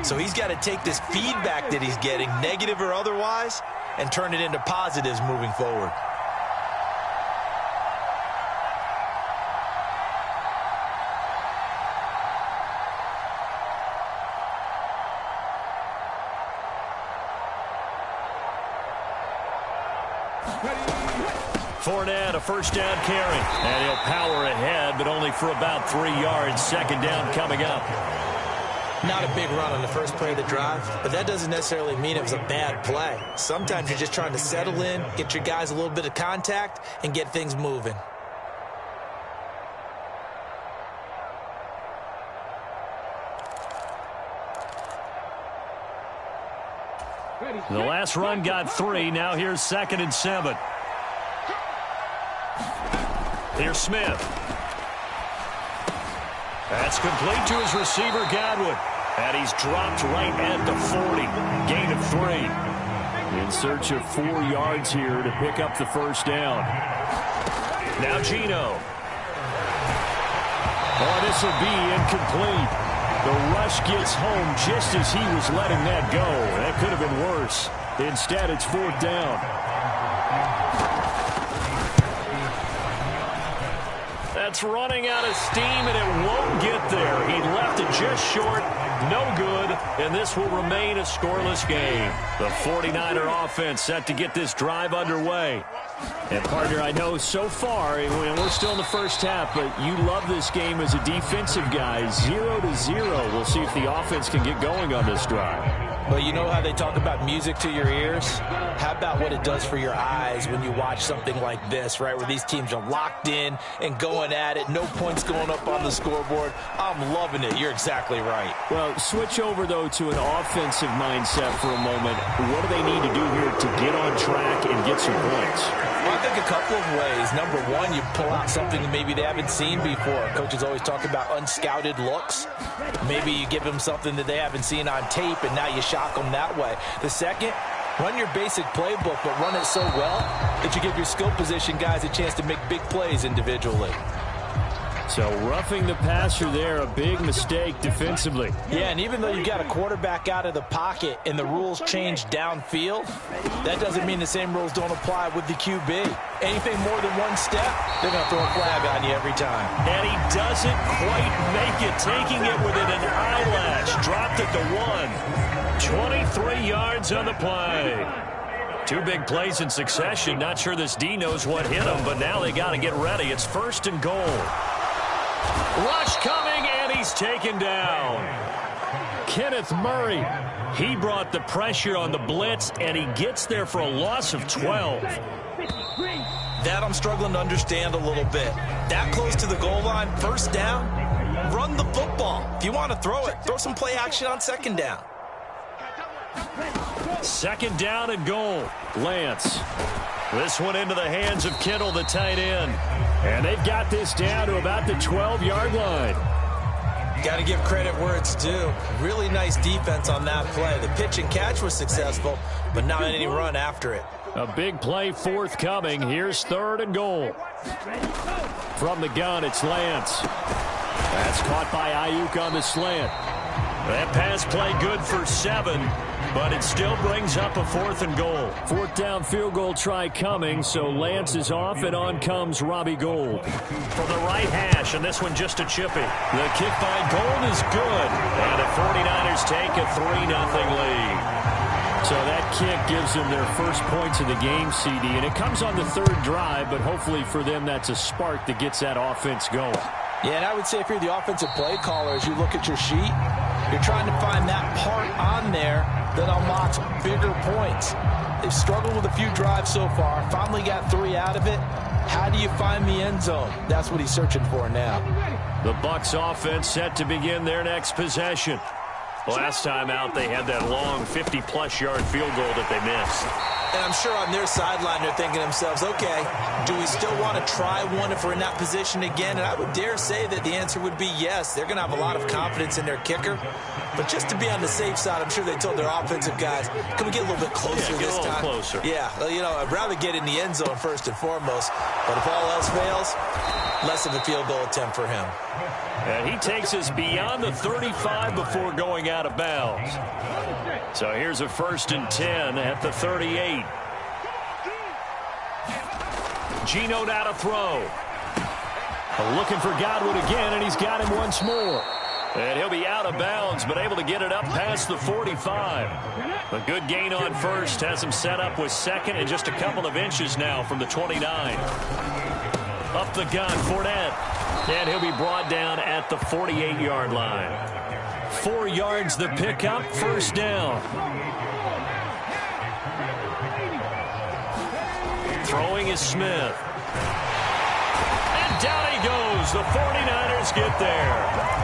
So he's got to take this feedback that he's getting, negative or otherwise, and turn it into positives moving forward. Fournette, a first down carry. And he'll power ahead, but only for about 3 yards. Second down coming up. Not a big run on the first play of the drive, but that doesn't necessarily mean it was a bad play. Sometimes you're just trying to settle in, get your guys a little bit of contact, and get things moving. The last run got 3. Now here's 2nd and 7. Here's Smith. That's complete to his receiver, Godwin. And he's dropped right at the 40. Gain of 3. In search of 4 yards here to pick up the first down. Now Geno. Oh, this will be incomplete. The rush gets home just as he was letting that go. That could have been worse. Instead, it's 4th down. That's running out of steam, and it won't get there. He left it just short. No good, and this will remain a scoreless game. The 49er offense set to get this drive underway. And, partner, I know so far, we're still in the first half, but you love this game as a defensive guy. 0-0. We'll see if the offense can get going on this drive. Well, you know how they talk about music to your ears? How about what it does for your eyes when you watch something like this, right, where these teams are locked in and going at it, no points going up on the scoreboard? I'm loving it. You're exactly right. Well, switch over, though, to an offensive mindset for a moment. What do they need to do here to get on track and get some points? Well, I think a couple of ways. Number one, you pull out something that maybe they haven't seen before. Coaches always talk about unscouted looks. Maybe you give them something that they haven't seen on tape, and now you shock them that way. The second, run your basic playbook, but run it so well that you give your skill position guys a chance to make big plays individually. So roughing the passer there, a big mistake defensively. Yeah, and even though you got a quarterback out of the pocket and the rules change downfield, that doesn't mean the same rules don't apply with the QB. Anything more than one step, they're going to throw a flag on you every time. And he doesn't quite make it, taking it within an eyelash. Dropped at the 1. 23 yards on the play. 2 big plays in succession. Not sure this D knows what hit him, but now they got to get ready. It's 1st and goal. Rush coming, and he's taken down. Kenneth Murray, he brought the pressure on the blitz, and he gets there for a loss of 12. That I'm struggling to understand a little bit. That close to the goal line, 1st down, run the football. If you want to throw it, throw some play action on 2nd down. 2nd down and goal. Lance. This one into the hands of Kittle, the tight end. And they've got this down to about the 12-yard line. Got to give credit where it's due. Really nice defense on that play. The pitch and catch was successful, but not any run after it. A big play forthcoming. Here's 3rd and goal. From the gun, it's Lance. That's caught by Ayuk on the slant. That pass play good for 7, but it still brings up a 4th and goal. 4th down field goal try coming, so Lance is off, and on comes Robbie Gould. From the right hash, and this one just a chippy. The kick by Gould is good, and the 49ers take a 3-0 lead. So that kick gives them their first points of the game, CD, and it comes on the 3rd drive, but hopefully for them that's a spark that gets that offense going. Yeah, and I would say if you're the offensive play caller, as you look at your sheet, you're trying to find that part on there that unlocks bigger points. They've struggled with a few drives so far, finally got 3 out of it. How do you find the end zone? That's what he's searching for now. The Bucs offense set to begin their next possession. Last time out, they had that long 50-plus yard field goal that they missed. And I'm sure on their sideline they're thinking to themselves, okay, do we still want to try one if we're in that position again? And I would dare say that the answer would be yes. They're going to have a lot of confidence in their kicker. But just to be on the safe side, I'm sure they told their offensive guys, can we get a little bit closer this time? Get a little closer. Yeah, well, you know, I'd rather get in the end zone first and foremost. But if all else fails, less of a field goal attempt for him. And he takes us beyond the 35 before going out of bounds. So here's a 1st and 10 at the 38. Geno now to throw. Looking for Godwin again, and he's got him once more. And he'll be out of bounds, but able to get it up past the 45. A good gain on first has him set up with second and just a couple of inches now from the 29. Up the gun, Fournette. And he'll be brought down at the 48-yard line. 4 yards the pickup, 1st down. Throwing is Smith. And down he goes. The 49ers get there.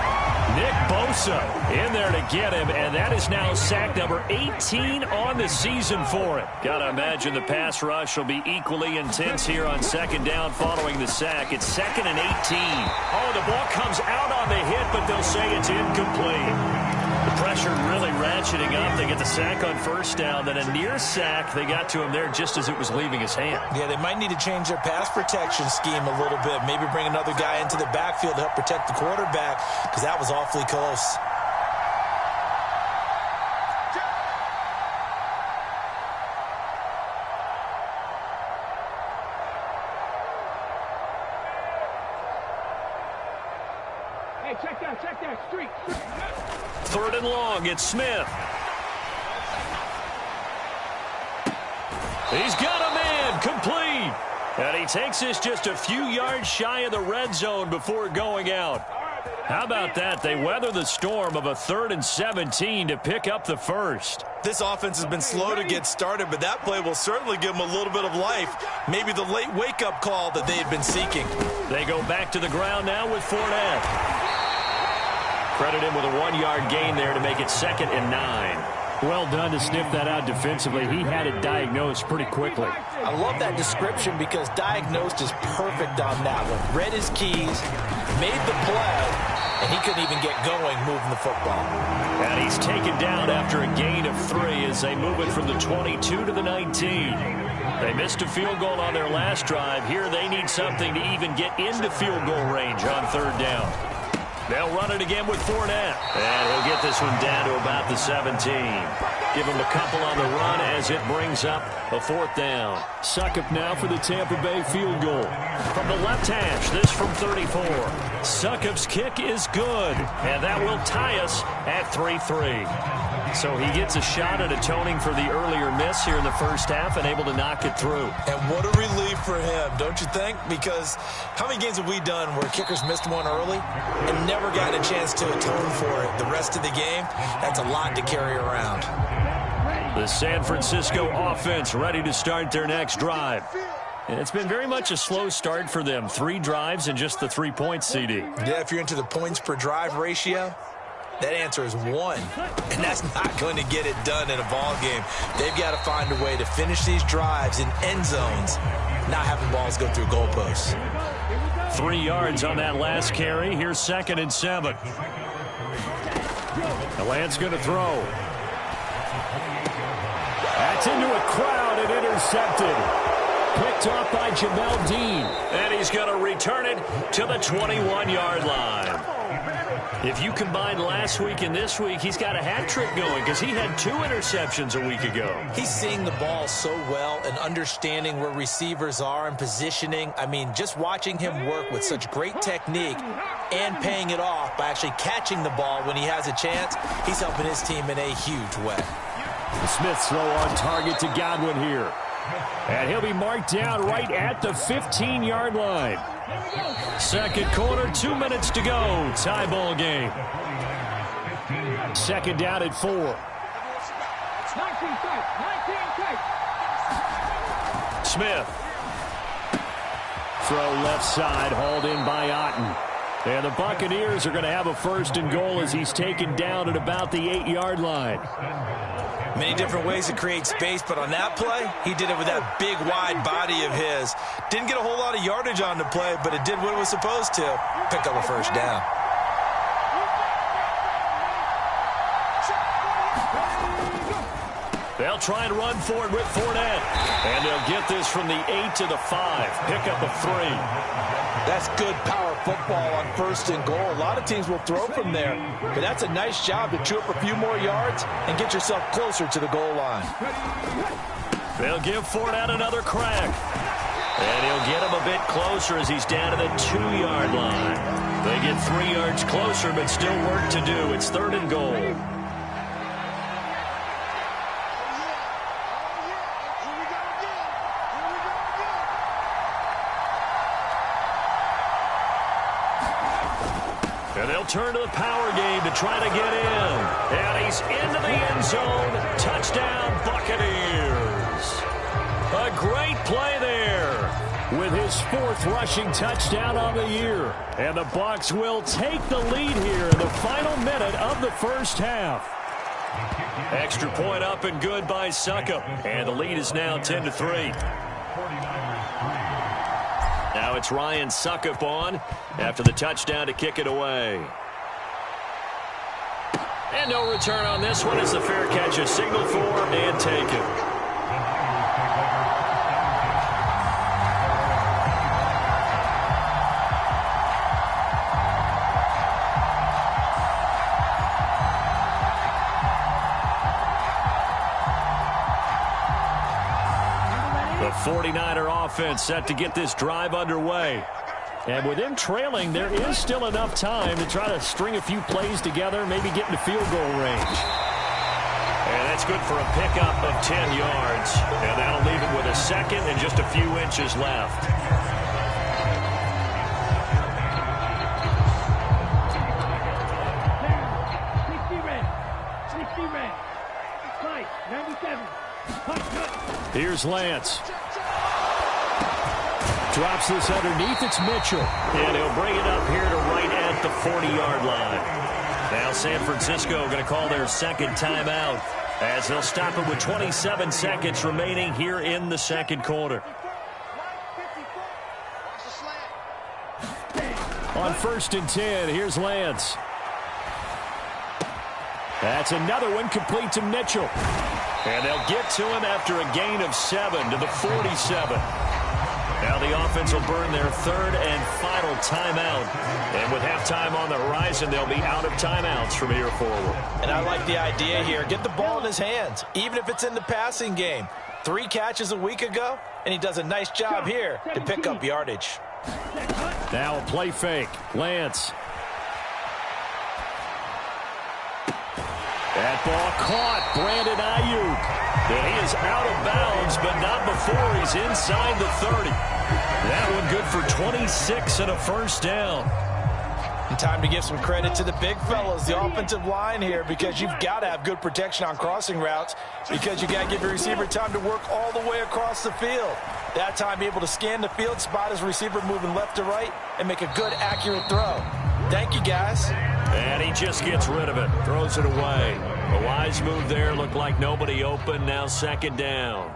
Nick Bosa in there to get him, and that is now sack number 18 on the season for him. Got to imagine the pass rush will be equally intense here on 2nd down following the sack. It's 2nd and 18. Oh, the ball comes out on the hit, but they'll say it's incomplete. The pressure really ratcheting up. They get the sack on 1st down, then a near sack. They got to him there just as it was leaving his hand. Yeah, they might need to change their pass protection scheme a little bit. Maybe bring another guy into the backfield to help protect the quarterback, because that was awfully close. Hey, check that, street. 3rd and long, it's Smith. He's got a man, complete. And he takes us just a few yards shy of the red zone before going out. How about that? They weather the storm of a 3rd and 17 to pick up the 1st. This offense has been slow to get started, but that play will certainly give them a little bit of life. Maybe the late wake-up call that they had been seeking. They go back to the ground now with Fournette. Credit him with a 1-yard gain there to make it 2nd and 9. Well done to sniff that out defensively. He had it diagnosed pretty quickly. I love that description because diagnosed is perfect on that one. Read his keys, made the play, and he couldn't even get going moving the football. And he's taken down after a gain of 3 as they move it from the 22 to the 19. They missed a field goal on their last drive. Here they need something to even get into field goal range on 3rd down. They'll run it again with Fournette. And he'll get this one down to about the 17. Give him a couple on the run as it brings up a 4th down. Succop now for the Tampa Bay field goal. From the left hash, this from 34. Succop's kick is good. And that will tie us at 3-3. So he gets a shot at atoning for the earlier miss here in the 1st half and able to knock it through. And what a relief for him, don't you think? Because how many games have we done where kickers missed one early and never gotten a chance to atone for it the rest of the game? That's a lot to carry around. The San Francisco offense ready to start their next drive. And it's been very much a slow start for them. 3 drives and just the 3 points, CD. Yeah, if you're into the points per drive ratio, that answer is 1. And that's not going to get it done in a ball game. They've got to find a way to finish these drives in end zones, not having balls go through goalposts. 3 yards on that last carry. Here's 2nd and 7. Lance going to throw. That's into a crowd and intercepted. Picked off by Jamel Dean. And he's going to return it to the 21-yard line. If you combine last week and this week, he's got a hat trick going because he had 2 interceptions a week ago. He's seeing the ball so well and understanding where receivers are and positioning. I mean, just watching him work with such great technique and paying it off by actually catching the ball when he has a chance, he's helping his team in a huge way. Smith's throw on target to Godwin here. And he'll be marked down right at the 15-yard line. 2nd quarter, 2 minutes to go. Tie ball game. 2nd down at 4. 19 Smith. Throw left side, hauled in by Otten. And the Buccaneers are going to have a 1st and goal as he's taken down at about the 8-yard line. Many different ways to create space, but on that play, he did it with that big, wide body of his. Didn't get a whole lot of yardage on the play, but it did what it was supposed to. Pick up a 1st down. They'll try and run for it with Fournette. And they'll get this from the 8 to the 5. Pick up a 3. That's good power football on 1st and goal. A lot of teams will throw from there, but that's a nice job to chew up a few more yards and get yourself closer to the goal line. They'll give Fournette another crack. And he'll get him a bit closer as he's down to the 2-yard line. They get 3 yards closer, but still work to do. It's 3rd and goal. And they'll turn to the power game to try to get in. And he's into the end zone. Touchdown, Buccaneers. A great play there with his 4th rushing touchdown on the year. And the Bucs will take the lead here in the final minute of the first half. Extra point up and good by Succop. And the lead is now 10-3. Now it's Ryan Succop on after the touchdown to kick it away. And no return on this one as the fair catch is signaled for and taken. The 49er offense set to get this drive underway. And with them trailing, there is still enough time to try to string a few plays together, maybe get into field goal range. And that's good for a pickup of 10 yards. And that'll leave it with a second and just a few inches left. Here's Lance. Drops this underneath. It's Mitchell. And he'll bring it up here to right at the 40-yard line. Now San Francisco going to call their second timeout as they'll stop it with 27 seconds remaining here in the second quarter. On 1st and 10, here's Lance. That's another one complete to Mitchell. And they'll get to him after a gain of 7 to the 47. Now the offense will burn their 3rd and final timeout. And with halftime on the horizon, they'll be out of timeouts from here forward. And I like the idea here. Get the ball in his hands, even if it's in the passing game. 3 catches a week ago, and he does a nice job here to pick up yardage. Now a play fake. Lance. That ball caught. Brandon Ayuk. And he is out of bounds, but not before he's inside the 30. That one good for 26 and a first down. And time to give some credit to the big fellas, the offensive line here, because you've got to have good protection on crossing routes because you got to give your receiver time to work all the way across the field. That time able to scan the field, spot his receiver moving left to right, and make a good, accurate throw. Thank you, guys. And he just gets rid of it, throws it away. A wise move there, looked like nobody open, now 2nd down.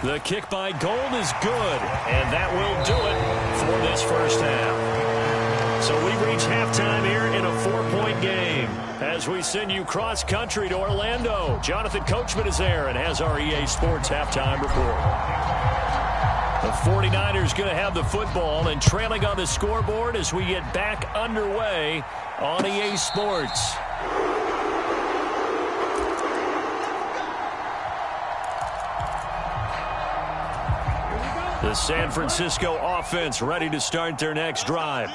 The kick by Gold is good, and that will do it for this first half. So we reach halftime here in a 4-point game as we send you cross-country to Orlando. Jonathan Coachman is there and has our EA Sports halftime report. The 49ers going to have the football and trailing on the scoreboard as we get back underway on EA Sports. The San Francisco offense ready to start their next drive.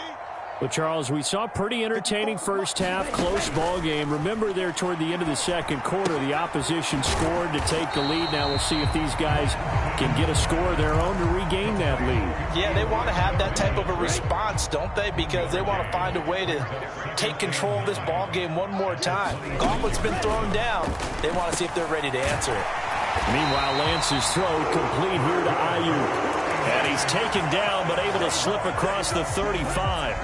Well, Charles, we saw a pretty entertaining first half, close ball game. Remember there toward the end of the second quarter, the opposition scored to take the lead. Now we'll see if these guys can get a score of their own to regain that lead. Yeah, they want to have that type of a response, don't they? Because they want to find a way to take control of this ball game one more time. Gauntlet's been thrown down. They want to see if they're ready to answer it. Meanwhile, Lance's throw complete here to Ayuk. And he's taken down, but able to slip across the 35.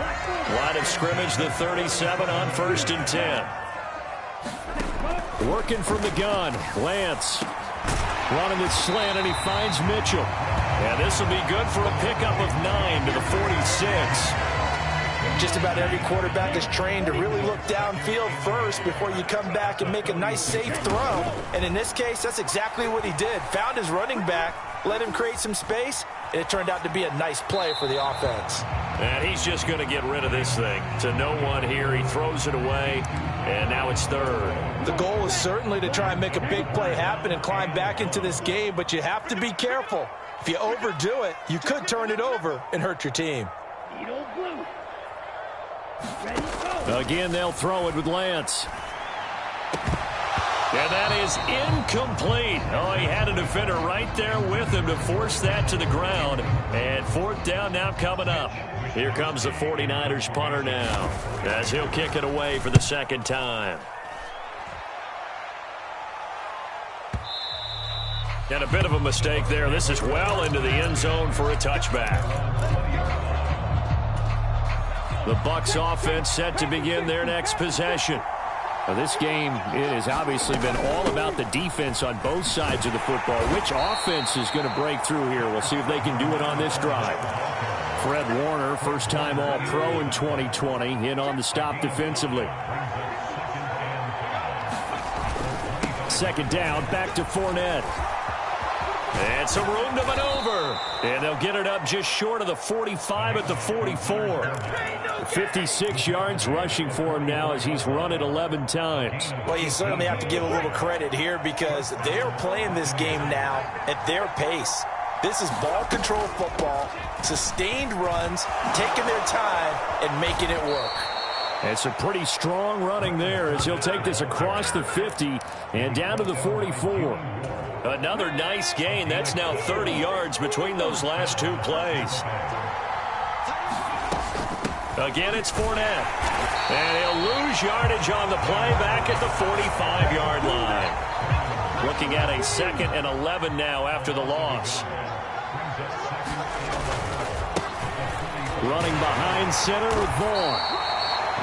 Line of scrimmage, the 37 on 1st and 10. Working from the gun, Lance. Running the slant, and he finds Mitchell. And this will be good for a pickup of 9 to the 46. Just about every quarterback is trained to really look downfield first before you come back and make a nice, safe throw. And in this case, that's exactly what he did. Found his running back, let him create some space, and it turned out to be a nice play for the offense. And he's just going to get rid of this thing. To no one here, he throws it away, and now it's third. The goal is certainly to try and make a big play happen and climb back into this game, but you have to be careful. If you overdo it, you could turn it over and hurt your team. Again, they'll throw it with Lance. And that is incomplete. Oh, he had a defender right there with him to force that to the ground. And fourth down now coming up. Here comes the 49ers punter now, as he'll kick it away for the second time. And a bit of a mistake there. This is well into the end zone for a touchback. The Bucs offense set to begin their next possession. Now, this game, it has obviously been all about the defense on both sides of the football. Which offense is going to break through here? We'll see if they can do it on this drive. Fred Warner, first-time All-Pro in 2020, in on the stop defensively. Second down, back to Fournette. And some room to maneuver. And they'll get it up just short of the 45 at the 44. 56 yards rushing for him now as he's run it 11 times. Well, you certainly have to give a little credit here because they're playing this game now at their pace. This is ball control football, sustained runs, taking their time and making it work. It's a pretty strong running there as he'll take this across the 50 and down to the 44. Another nice gain. That's now 30 yards between those last two plays. Again, it's Fournette. And he'll lose yardage on the play back at the 45-yard line. Looking at a 2nd and 11 now after the loss. Running behind center with Vaughn.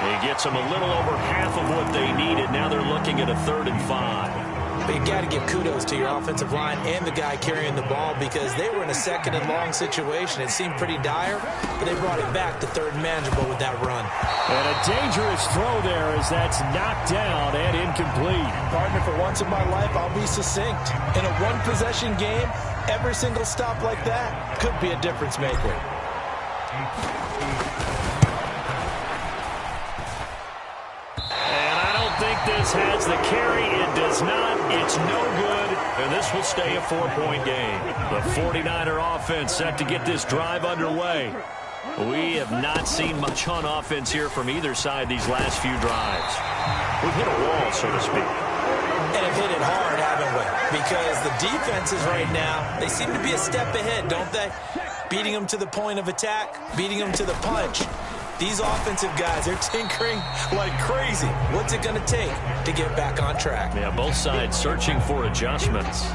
He gets them a little over half of what they needed. Now they're looking at a 3rd and 5. But you got to give kudos to your offensive line and the guy carrying the ball because they were in a 2nd and long situation. It seemed pretty dire, but they brought it back to 3rd and manageable with that run. And a dangerous throw there as that's knocked down and incomplete. Partner, for once in my life, I'll be succinct. In a one-possession game, every single stop like that could be a difference maker. This has the carry. It does not. It's no good. And this will stay a 4-point game. The 49er offense set to get this drive underway. We have not seen much on offense here from either side these last few drives. We've hit a wall, so to speak. And have hit it hard, haven't we? Because the defenses right now, they seem to be a step ahead, don't they? Beating them to the point of attack, beating them to the punch. These offensive guys are tinkering like crazy. What's it going to take to get back on track? Yeah, both sides searching for adjustments.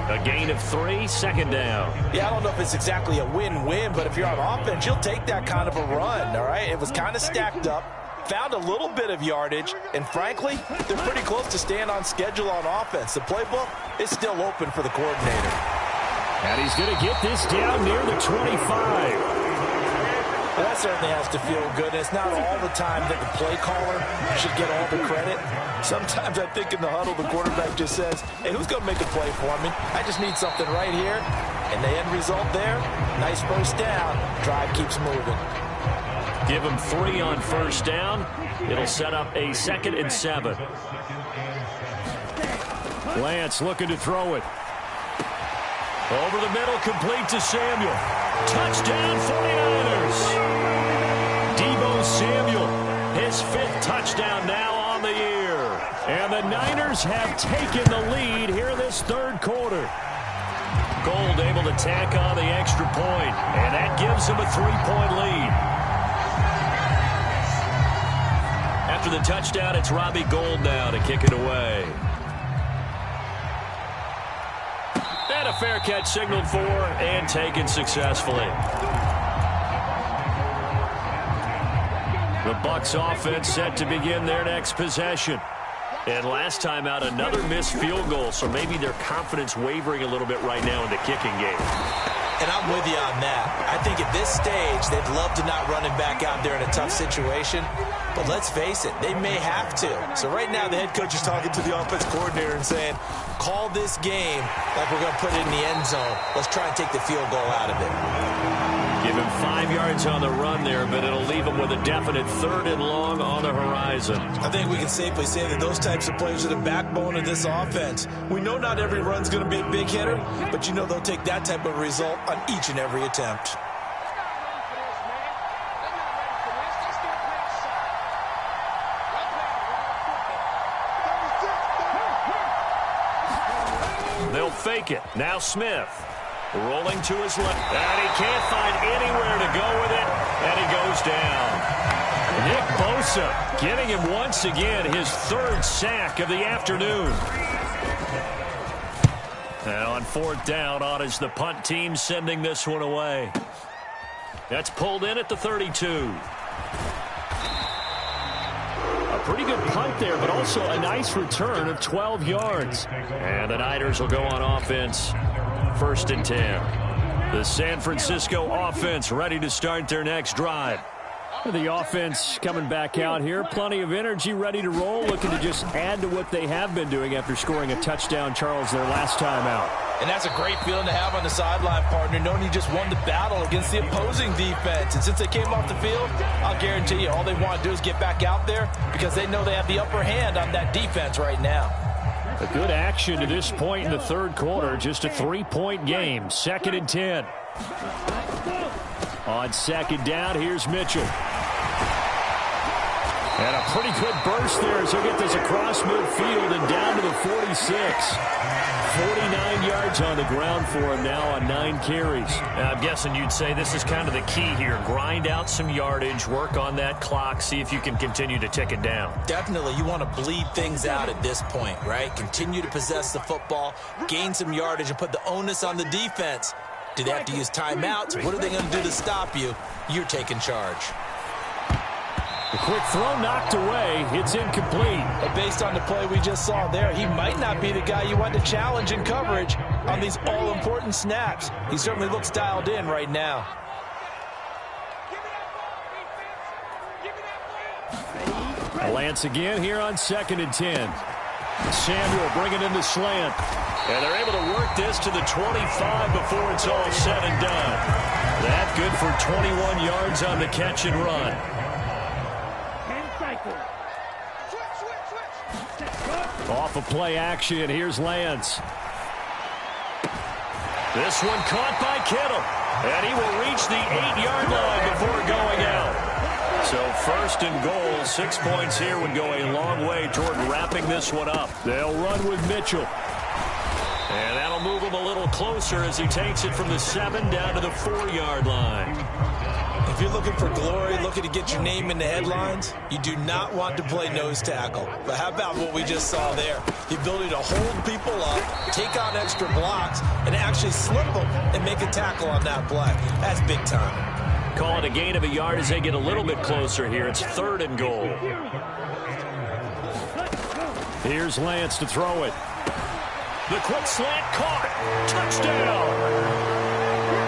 A gain of 3, 2nd down. Yeah, I don't know if it's exactly a win-win, but if you're on offense, you'll take that kind of a run, all right? It was kind of stacked up, found a little bit of yardage, and frankly, they're pretty close to staying on schedule on offense. The playbook is still open for the coordinator. And he's going to get this down near the 25. Well, that certainly has to feel good. It's not all the time that the play caller should get all the credit. Sometimes I think in the huddle, the quarterback just says, hey, who's going to make a play for me? I just need something right here. And the end result there, nice first down. Drive keeps moving. Give him 3 on first down. It'll set up a 2nd and 7. Lance looking to throw it. Over the middle, complete to Samuel. Touchdown, 49ers. Deebo Samuel, his 5th touchdown now on the year. And the Niners have taken the lead here this 3rd quarter. Gold able to tack on the extra point, and that gives him a 3-point lead. After the touchdown, it's Robbie Gould now to kick it away. And a fair catch signaled for and taken successfully. The Bucs offense set to begin their next possession. And last time out, another missed field goal, so maybe their confidence wavering a little bit right now in the kicking game. And I'm with you on that. I think at this stage, they'd love to not run him back out there in a tough situation. But let's face it, they may have to. So right now, the head coach is talking to the offense coordinator and saying, call this game like we're going to put it in the end zone. Let's try and take the field goal out of it. Give him 5 yards on the run there, but it'll leave him with a definite 3rd and long on the horizon. I think we can safely say that those types of players are the backbone of this offense. We know not every run's going to be a big hitter, but you know they'll take that type of result on each and every attempt. They'll fake it. Now Smith. Rolling to his left. And he can't find anywhere to go with it. And he goes down. Nick Bosa getting him once again his 3rd sack of the afternoon. And on 4th down, on is the punt team sending this one away. That's pulled in at the 32. A pretty good punt there, but also a nice return of 12 yards. And the Niners will go on offense. 1st and 10. The San Francisco offense ready to start their next drive. The offense coming back out here. Plenty of energy, ready to roll, looking to just add to what they have been doing after scoring a touchdown, Charles, their last time out. And that's a great feeling to have on the sideline, partner, knowing you just won the battle against the opposing defense. And since they came off the field, I'll guarantee you all they want to do is get back out there because they know they have the upper hand on that defense right now. A good action to this point in the 3rd quarter. Just a 3-point game. 2nd and 10. On 2nd down, here's Mitchell. And a pretty good burst there as he'll get this across midfield and down to the 46. 49 yards on the ground for him now on 9 carries. I'm guessing you'd say this is kind of the key here. Grind out some yardage, work on that clock, see if you can continue to tick it down. Definitely, you want to bleed things out at this point, right? Continue to possess the football, gain some yardage, and put the onus on the defense. Do they have to use timeouts? What are they going to do to stop you? You're taking charge. The quick throw knocked away. It's incomplete. But based on the play we just saw there, he might not be the guy you want to challenge in coverage on these all-important snaps. He certainly looks dialed in right now. Lance again here on 2nd and 10. Samuel bringing in the slant. And they're able to work this to the 25 before it's all said and done. That good for 21 yards on the catch and run. Off of play action, here's Lance. This one caught by Kittle. And he will reach the 8-yard line before going out. So 1st and goal, 6 points here would go a long way toward wrapping this one up. They'll run with Mitchell. And that'll move him a little closer as he takes it from the 7 down to the 4-yard line. If you're looking for glory, looking to get your name in the headlines, you do not want to play nose tackle. But how about what we just saw there? The ability to hold people up, take on extra blocks, and actually slip them and make a tackle on that play. That's big time. Call it a gain of a yard as they get a little bit closer here. It's 3rd and goal. Here's Lance to throw it. The quick slant caught. Touchdown.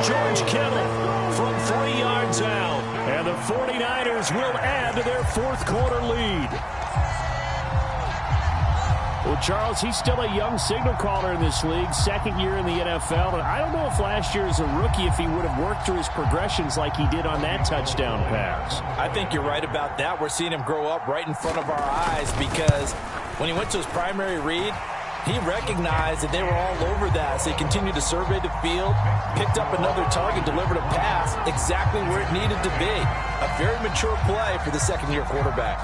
George Kittle from 3 yards out. And the 49ers will add to their 4th quarter lead. Well, Charles, he's still a young signal caller in this league, 2nd year in the NFL. And I don't know if last year as a rookie, if he would have worked through his progressions like he did on that touchdown pass. I think you're right about that. We're seeing him grow up right in front of our eyes because when he went to his primary read, he recognized that they were all over that, so he continued to survey the field, picked up another target, delivered a pass exactly where it needed to be. A very mature play for the 2nd-year quarterback.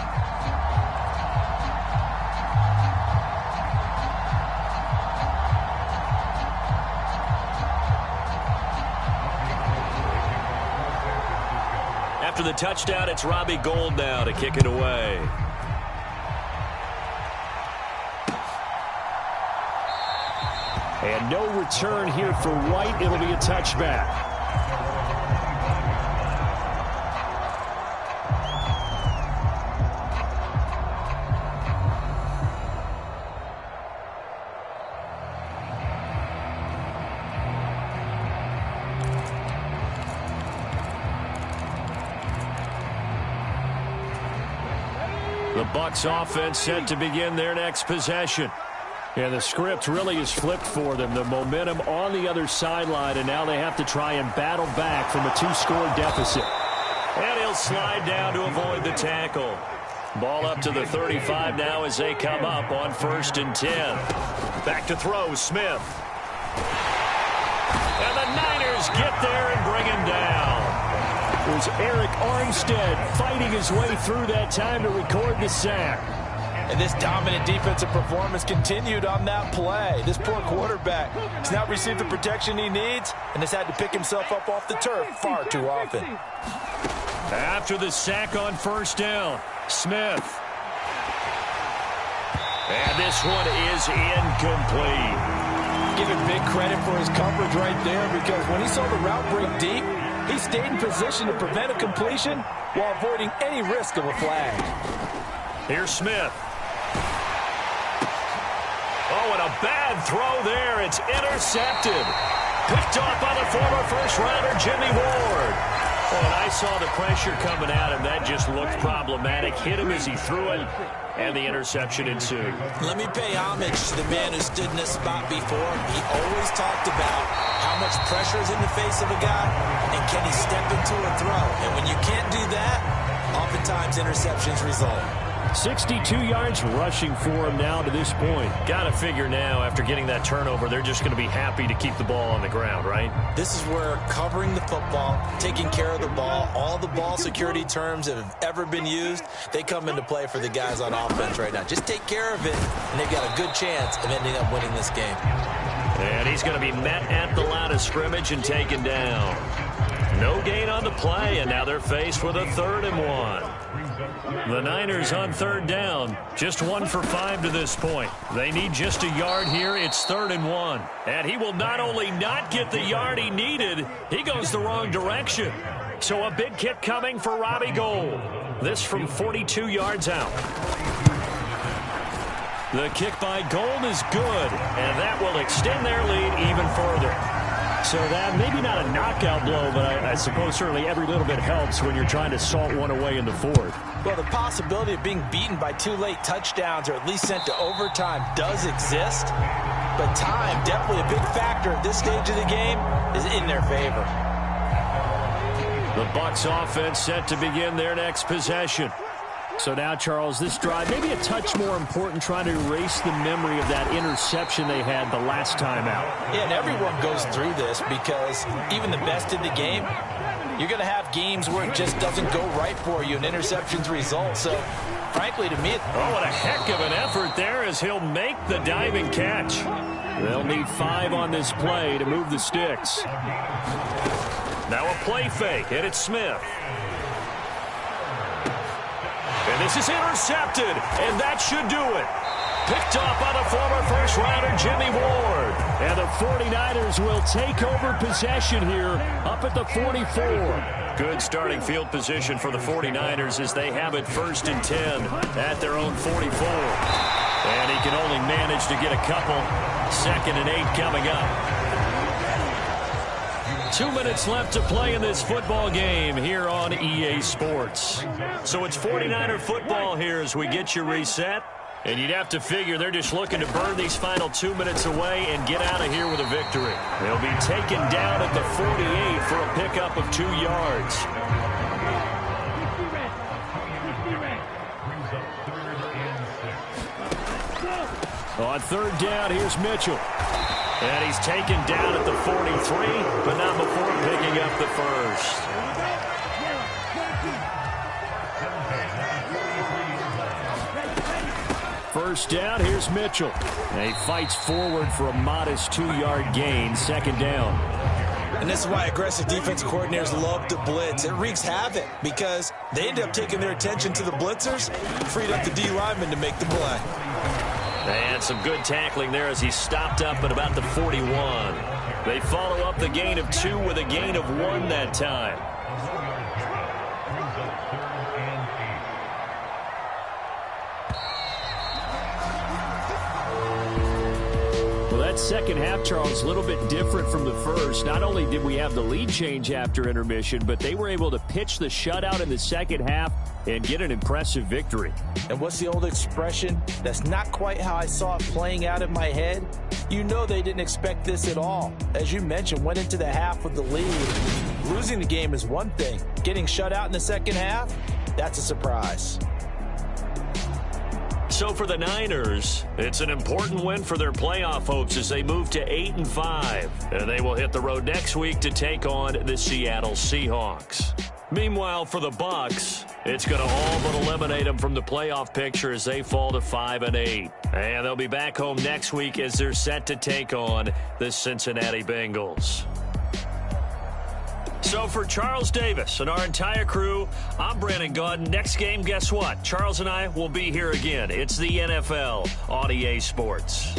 After the touchdown, it's Robbie Gould now to kick it away. And no return here for White. It'll be a touchback. The Bucs offense set to begin their next possession. And the script really is flipped for them. The momentum on the other sideline, and now they have to try and battle back from a 2-score deficit. And he'll slide down to avoid the tackle. Ball up to the 35 now as they come up on 1st and 10. Back to throw, Smith. And the Niners get there and bring him down. It was Eric Armstead fighting his way through that time to record the sack. And this dominant defensive performance continued on that play. This poor quarterback has now received the protection he needs and has had to pick himself up off the turf far too often. After the sack on 1st down, Smith. And this one is incomplete. Give him big credit for his coverage right there, because when he saw the route break deep, he stayed in position to prevent a completion while avoiding any risk of a flag. Here's Smith. Oh, and a bad throw there. It's intercepted. Picked off by the former first-rounder, Jimmy Ward. Oh, and I saw the pressure coming at him. That just looked problematic. Hit him as he threw it, and the interception ensued. Let me pay homage to the man who stood in this spot before. He always talked about how much pressure is in the face of a guy, and can he step into a throw. And when you can't do that, oftentimes interceptions result. 62 yards rushing for him now to this point. Got to figure now, after getting that turnover, they're just going to be happy to keep the ball on the ground, right? This is where covering the football, taking care of the ball, all the ball security terms that have ever been used, they come into play for the guys on offense right now. Just take care of it, and they've got a good chance of ending up winning this game. And he's going to be met at the line of scrimmage and taken down. No gain on the play, and now they're faced with a 3rd and 1. The Niners on 3rd down, just 1 for 5 to this point. They need just a yard here. It's 3rd and 1. And he will not only not get the yard he needed, he goes the wrong direction. So a big kick coming for Robbie Gould. This from 42 yards out. The kick by Gould is good, and that will extend their lead even further. So that, maybe not a knockout blow, but I suppose certainly every little bit helps when you're trying to salt one away in the 4th. Well, the possibility of being beaten by 2 late touchdowns or at least sent to overtime does exist, but time, definitely a big factor at this stage of the game, is in their favor. The Bucs offense set to begin their next possession. So now, Charles, this drive, maybe a touch more important, trying to erase the memory of that interception they had the last time out. Yeah, and everyone goes through this, because even the best in the game, you're going to have games where it just doesn't go right for you and interceptions result. So, frankly, to me... Oh, what a heck of an effort there as he'll make the diving catch. They'll need 5 on this play to move the sticks. Now a play fake, and it's Smith. And this is intercepted, and that should do it. Picked off by the former first-rounder, Jimmy Ward. And the 49ers will take over possession here up at the 44. Good starting field position for the 49ers as they have it 1st and 10 at their own 44. And he can only manage to get a couple. 2nd and 8 coming up. 2 minutes left to play in this football game here on EA Sports. So it's 49er football here as we get you reset. And you'd have to figure they're just looking to burn these final 2 minutes away and get out of here with a victory. They'll be taken down at the 48 for a pickup of 2 yards. On 3rd down, here's Mitchell. And he's taken down at the 43, but not before picking up the first. First down, here's Mitchell. And he fights forward for a modest 2-yard gain, 2nd down. And this is why aggressive defense coordinators love to blitz. It wreaks havoc because they end up taking their attention to the blitzers, freed up the D lineman to make the play. And some good tackling there as he stopped up at about the 41. They follow up the gain of 2 with a gain of 1 that time. That second half, Charles, a little bit different from the first. Not only did we have the lead change after intermission, but they were able to pitch the shutout in the second half and get an impressive victory. And what's the old expression? That's not quite how I saw it playing out in my head. You know they didn't expect this at all. As you mentioned, went into the half with the lead. Losing the game is one thing. Getting shut out in the second half, that's a surprise. So for the Niners, it's an important win for their playoff hopes as they move to 8-5. And they will hit the road next week to take on the Seattle Seahawks. Meanwhile, for the Bucs, it's going to all but eliminate them from the playoff picture as they fall to 5-8. And they'll be back home next week as they're set to take on the Cincinnati Bengals. So for Charles Davis and our entire crew, I'm Brandon Gaudin. Next game, guess what? Charles and I will be here again. It's the NFL on EA Sports.